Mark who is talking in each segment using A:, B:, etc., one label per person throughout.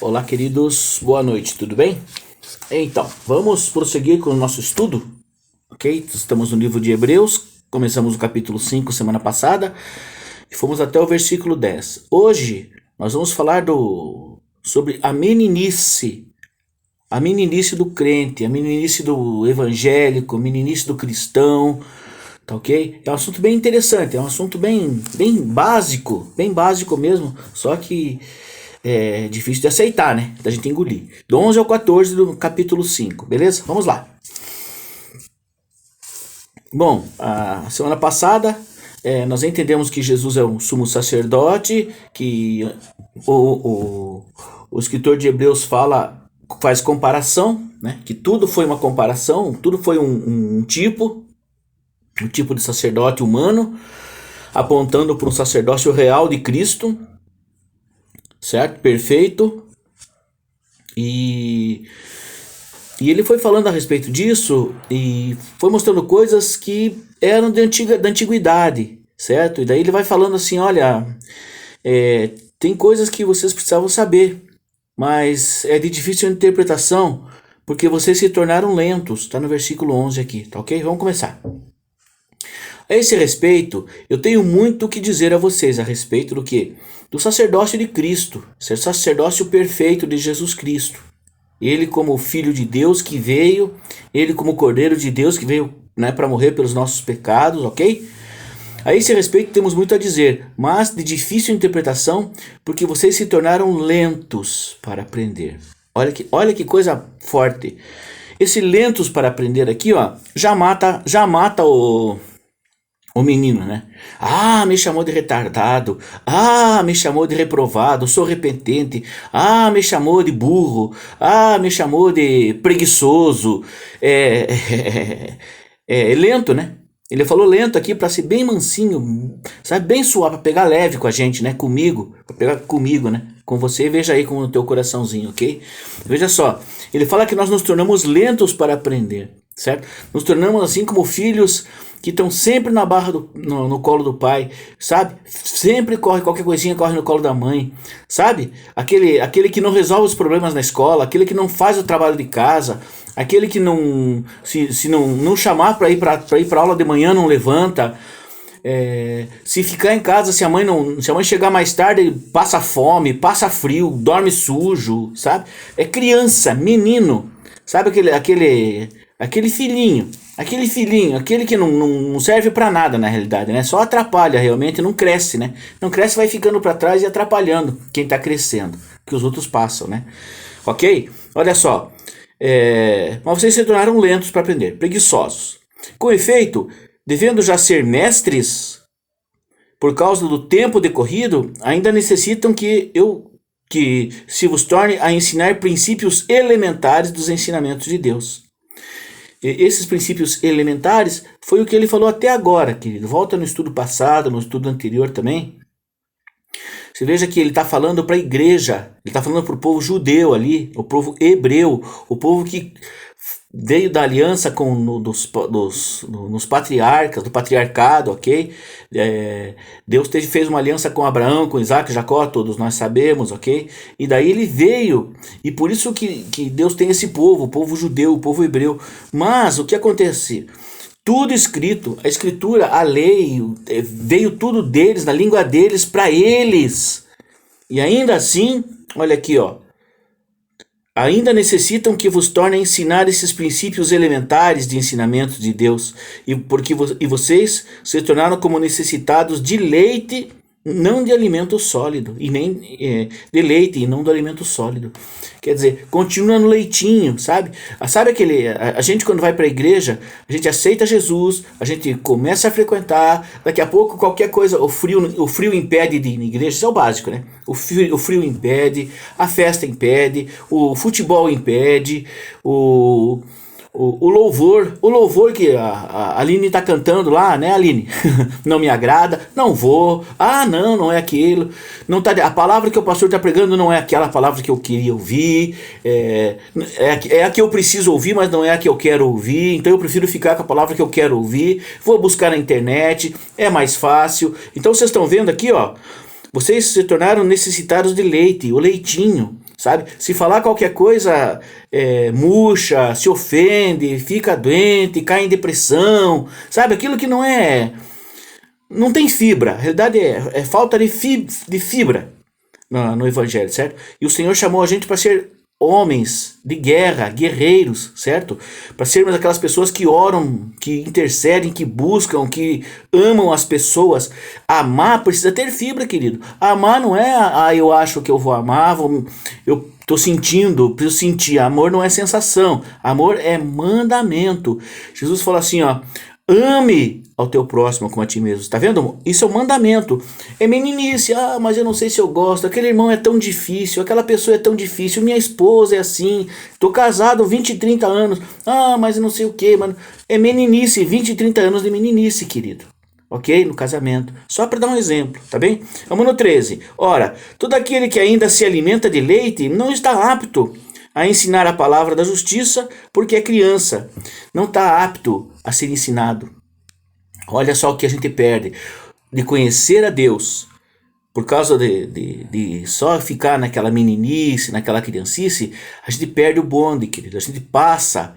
A: Olá, queridos, boa noite, tudo bem? Então, vamos prosseguir com o nosso estudo, ok? Estamos no livro de Hebreus, começamos o capítulo 5 semana passada e fomos até o versículo 10. Hoje nós vamos falar sobre a meninice do crente, a meninice do evangélico, a meninice do cristão, tá ok? É um assunto bem interessante, é um assunto bem básico mesmo, só que é difícil de aceitar, né? Da gente engolir. Do 11 ao 14 do capítulo 5, beleza? Vamos lá. Bom, a semana passada nós entendemos que Jesus é um sumo sacerdote, que o escritor de Hebreus faz comparação, né? Que tudo foi uma comparação, tudo foi um tipo de sacerdote humano, apontando para um sacerdócio real de Cristo, certo? Perfeito. E ele foi falando a respeito disso e foi mostrando coisas que eram da antiguidade, certo? E daí ele vai falando assim, olha, tem coisas que vocês precisavam saber, mas é de difícil interpretação, porque vocês se tornaram lentos. Está no versículo 11 aqui, tá ok? Vamos começar. A esse respeito, eu tenho muito o que dizer a vocês a respeito do que? Do sacerdócio de Cristo, ser sacerdócio perfeito de Jesus Cristo. Ele como Filho de Deus que veio, ele como Cordeiro de Deus que veio, né, para morrer pelos nossos pecados, ok? A esse respeito temos muito a dizer, mas de difícil interpretação, porque vocês se tornaram lentos para aprender. Olha que coisa forte. Esse lentos para aprender aqui, ó, já mata o menino, né? Ah, me chamou de retardado. Ah, me chamou de reprovado. Sou repentente. Ah, me chamou de burro. Ah, me chamou de preguiçoso. É lento, né? Ele falou lento aqui para ser bem mansinho, sabe? Bem suave, para pegar leve com a gente, né? Comigo. Para pegar comigo, né? Com você. Veja aí com o teu coraçãozinho, ok? Veja só. Ele fala que nós nos tornamos lentos para aprender, certo? Nos tornamos assim como filhos que estão sempre na barra no colo do pai, sabe? Sempre corre, qualquer coisinha corre no colo da mãe, sabe? Aquele que não resolve os problemas na escola, aquele que não faz o trabalho de casa, aquele que não se não chamar para ir para aula de manhã não levanta. Se ficar em casa, se a mãe chegar mais tarde, passa fome, passa frio, dorme sujo, sabe? É criança, menino, sabe? Aquele filhinho, aquele que não serve pra nada na realidade, né? Só atrapalha realmente, não cresce, né? Não cresce, vai ficando pra trás e atrapalhando quem tá crescendo, que os outros passam, né? Ok? Olha só, mas vocês se tornaram lentos para aprender, preguiçosos. Com efeito, devendo já ser mestres, por causa do tempo decorrido, ainda necessitam que se vos torne a ensinar princípios elementares dos ensinamentos de Deus. Esses princípios elementares foi o que ele falou até agora, querido. Volta no estudo passado, no estudo anterior também. Você veja que ele está falando para a igreja, ele está falando para o povo judeu ali, o povo hebreu, o povo que veio da aliança nos patriarcas, do patriarcado, ok? Deus fez uma aliança com Abraão, com Isaac, Jacó, todos nós sabemos, ok? E daí ele veio, e por isso que Deus tem esse povo, o povo judeu, o povo hebreu. Mas o que acontece? Tudo escrito, a escritura, a lei, veio tudo deles, na língua deles, para eles. E ainda assim, olha aqui, ó. Ainda necessitam que vos torne a ensinar esses princípios elementares de ensinamento de Deus, e vocês se tornaram como necessitados de leite, não de alimento sólido, e nem de leite e não do alimento sólido. Quer dizer, continua no leitinho, sabe? Sabe a gente quando vai para a igreja, a gente aceita Jesus, a gente começa a frequentar, daqui a pouco qualquer coisa, o frio impede de ir na igreja, isso é o básico, né? O frio impede, a festa impede, o futebol impede, o louvor que a Aline tá cantando lá, né, Aline? Não me agrada, não vou. Ah, não é aquilo. Não tá, a palavra que o pastor tá pregando não é aquela palavra que eu queria ouvir. É a que eu preciso ouvir, mas não é a que eu quero ouvir. Então eu prefiro ficar com a palavra que eu quero ouvir. Vou buscar na internet, é mais fácil. Então vocês estão vendo aqui, ó. Vocês se tornaram necessitados de leite, o leitinho. sabe? Se falar qualquer coisa, murcha, se ofende, fica doente, cai em depressão, sabe? Aquilo que não tem fibra. A realidade é falta de fibra no evangelho, certo? E o Senhor chamou a gente para ser homens de guerra, guerreiros, certo? Para sermos aquelas pessoas que oram, que intercedem, que buscam, que amam as pessoas. Amar precisa ter fibra, querido. Amar não é, eu acho que eu vou amar, eu tô sentindo, preciso sentir. Amor não é sensação, amor é mandamento. Jesus falou assim, ó: ame ao teu próximo como a ti mesmo. Tá vendo? Isso é um mandamento. É meninice. Mas eu não sei se eu gosto. Aquele irmão é tão difícil. Aquela pessoa é tão difícil. Minha esposa é assim. Tô casado 20, 30 anos. Mas eu não sei o que, mano. É meninice. 20, 30 anos de meninice, querido. Ok? No casamento. Só para dar um exemplo, tá bem? Vamos no 13. Ora, todo aquele que ainda se alimenta de leite não está apto a ensinar a palavra da justiça, porque é criança. Não está apto a ser ensinado. Olha só o que a gente perde de conhecer a Deus por causa de só ficar naquela meninice, naquela criancice. A gente perde o bonde, querido. A gente passa.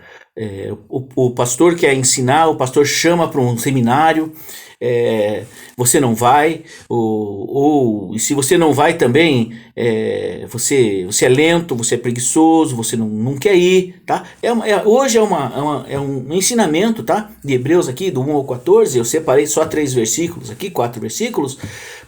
A: O pastor quer ensinar, o pastor chama para um seminário. Você não vai, ou se você não vai também, você é lento, você é preguiçoso, você não quer ir, tá? Hoje é um ensinamento, tá? De Hebreus aqui, do 1 ao 14, eu separei só 3 versículos aqui, 4 versículos,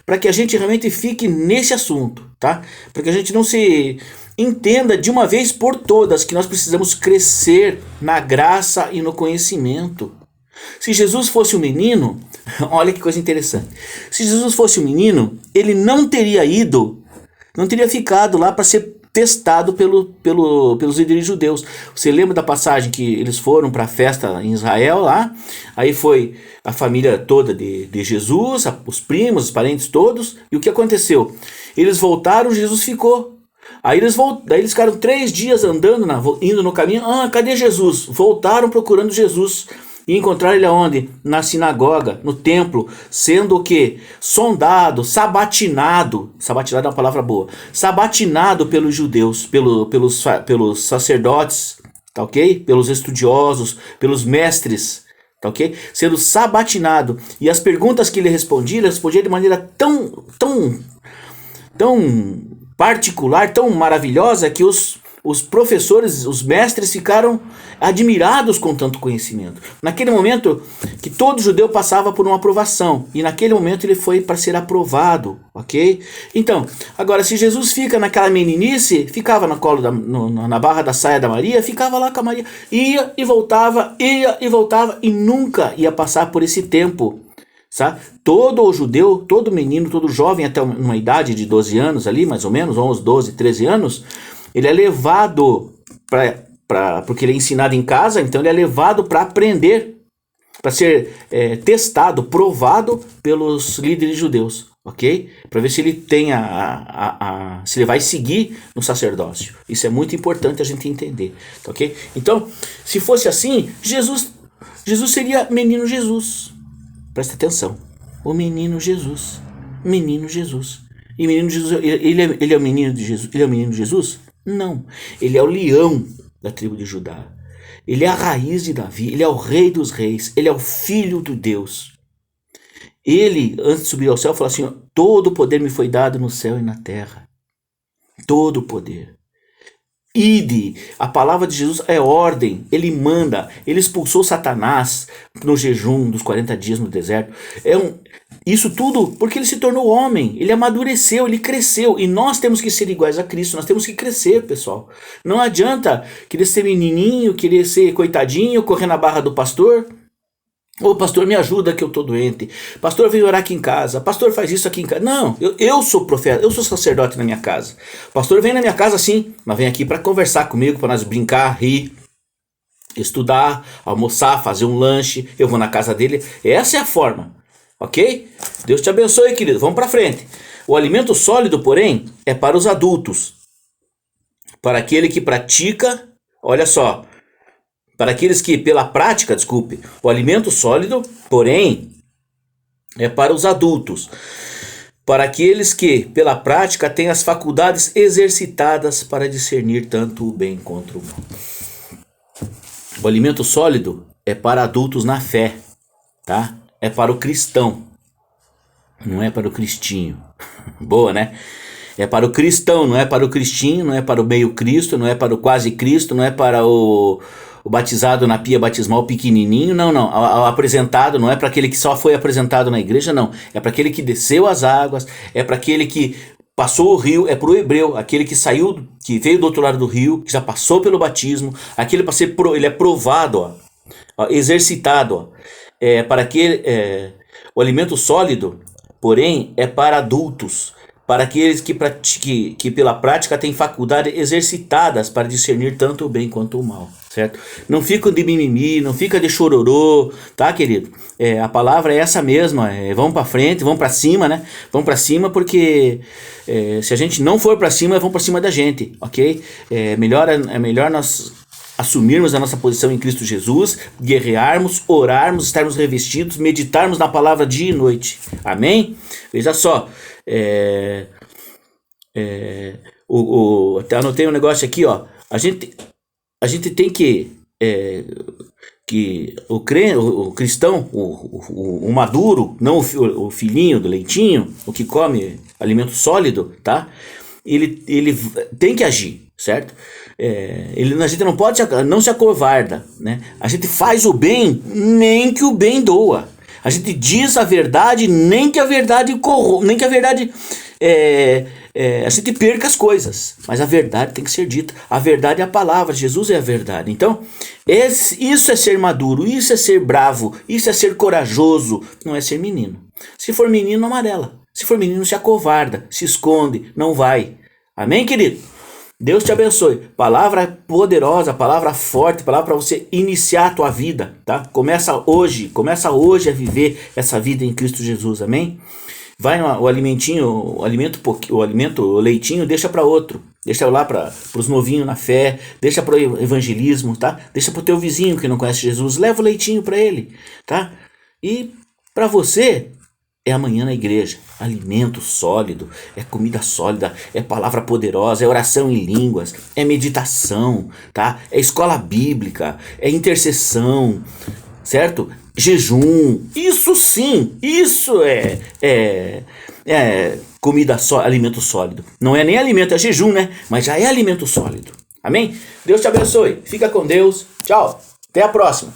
A: para que a gente realmente fique nesse assunto, tá? Para que a gente não se entenda de uma vez por todas que nós precisamos crescer na graça e no conhecimento. Se Jesus fosse um menino, olha que coisa interessante. Se Jesus fosse um menino, ele não teria ficado lá para ser testado pelos líderes judeus. Você lembra da passagem que eles foram para a festa em Israel lá? Aí foi a família toda de Jesus, os primos, os parentes todos. E o que aconteceu? Eles voltaram, Jesus ficou. Daí eles ficaram 3 dias andando, indo no caminho. Cadê Jesus? Voltaram procurando Jesus. E encontraram ele aonde? Na sinagoga, no templo, sendo o quê? Sondado, sabatinado. Sabatinado é uma palavra boa. Sabatinado pelos judeus, pelos sacerdotes, tá ok? Pelos estudiosos, pelos mestres, tá ok? Sendo sabatinado. E as perguntas que ele respondia de maneira tão particular, tão maravilhosa, que os professores, os mestres ficaram admirados com tanto conhecimento. Naquele momento que todo judeu passava por uma aprovação, e naquele momento ele foi para ser aprovado, ok? Então, agora se Jesus fica naquela meninice, ficava no colo na barra da saia da Maria, ficava lá com a Maria, ia e voltava, e nunca ia passar por esse tempo. Sabe? Todo judeu, todo menino, todo jovem até uma idade de 12 anos ali, mais ou menos, 11, 12, 13 anos, ele é levado porque ele é ensinado em casa, então ele é levado para aprender, para ser testado, provado pelos líderes judeus, ok? Para ver se ele tem se ele vai seguir no sacerdócio. Isso é muito importante a gente entender, ok? Então, se fosse assim, Jesus seria menino Jesus. Presta atenção, o menino Jesus. E menino Jesus, ele é o menino de Jesus? Ele é o menino de Jesus? Não, ele é o leão da tribo de Judá. Ele é a raiz de Davi, ele é o rei dos reis, ele é o filho de Deus. Ele, antes de subir ao céu, falou assim: todo o poder me foi dado no céu e na terra. Todo o poder. Ide, a palavra de Jesus é ordem, ele manda, ele expulsou Satanás no jejum dos 40 dias no deserto. Isso tudo porque ele se tornou homem, ele amadureceu, ele cresceu, e nós temos que ser iguais a Cristo, nós temos que crescer, pessoal. Não adianta querer ser menininho, querer ser coitadinho, correr na barra do pastor. Ô pastor, me ajuda que eu tô doente. Pastor, vem orar aqui em casa. Pastor, faz isso aqui em casa. Não, eu sou profeta, eu sou sacerdote na minha casa. Pastor, vem na minha casa sim, mas vem aqui para conversar comigo, para nós brincar, rir, estudar, almoçar, fazer um lanche. Eu vou na casa dele. Essa é a forma, ok? Deus te abençoe, querido. Vamos para frente. O alimento sólido, porém, é para os adultos. Para aquele que pratica, olha só. Para aqueles que, pela prática, o alimento sólido, porém, é para os adultos. para aqueles que, pela prática, têm as faculdades exercitadas para discernir tanto o bem quanto o mal. O alimento sólido é para adultos na fé, tá? É para o cristão, não é para o cristinho. Boa, né? É para o cristão, não é para o cristinho, não é para o meio Cristo, não é para o quase Cristo, não é para o batizado na pia batismal pequenininho, não. O apresentado não é para aquele que só foi apresentado na igreja, não. É para aquele que desceu as águas, é para aquele que passou o rio, é para o hebreu, aquele que saiu, que veio do outro lado do rio, que já passou pelo batismo, aquele para ser ele é provado, exercitado, para aquele, o alimento sólido, porém, é para adultos, para aqueles que pela prática têm faculdades exercitadas para discernir tanto o bem quanto o mal, certo? Não fica de mimimi, não fica de chororô, tá, querido? A palavra é essa mesma, vamos para frente, vamos para cima, né? Vamos para cima porque se a gente não for para cima, vão para cima da gente, ok? É melhor nós assumirmos a nossa posição em Cristo Jesus, guerrearmos, orarmos, estarmos revestidos, meditarmos na palavra dia e noite, amém? Veja só, até anotei um negócio aqui, ó. A gente tem que o cristão, o maduro, não o filhinho do leitinho, o que come alimento sólido, tá? Ele tem que agir, certo? A gente não pode não se acovarda, né? A gente faz o bem, nem que o bem doa. A gente diz a verdade, nem que a verdade nem que a verdade a gente perca as coisas, mas a verdade tem que ser dita. A verdade é a palavra, Jesus é a verdade. Então, isso é ser maduro, isso é ser bravo, isso é ser corajoso, não é ser menino. Se for menino, amarela. Se for menino, se acovarda, se esconde, não vai. Amém, querido? Deus te abençoe. Palavra poderosa, palavra forte, palavra para você iniciar a tua vida, tá? Começa hoje a viver essa vida em Cristo Jesus, amém? Vai o leitinho, deixa para outro. Deixa lá para os novinhos na fé, deixa para o evangelismo, tá? Deixa para o teu vizinho que não conhece Jesus, leva o leitinho para ele, tá? E para você, é amanhã na igreja, alimento sólido, é comida sólida, é palavra poderosa, é oração em línguas, é meditação, tá? É escola bíblica, é intercessão, certo? Jejum, isso sim, isso é comida alimento sólido. Não é nem alimento, é jejum, né? Mas já é alimento sólido. Amém? Deus te abençoe, fica com Deus, tchau, até a próxima.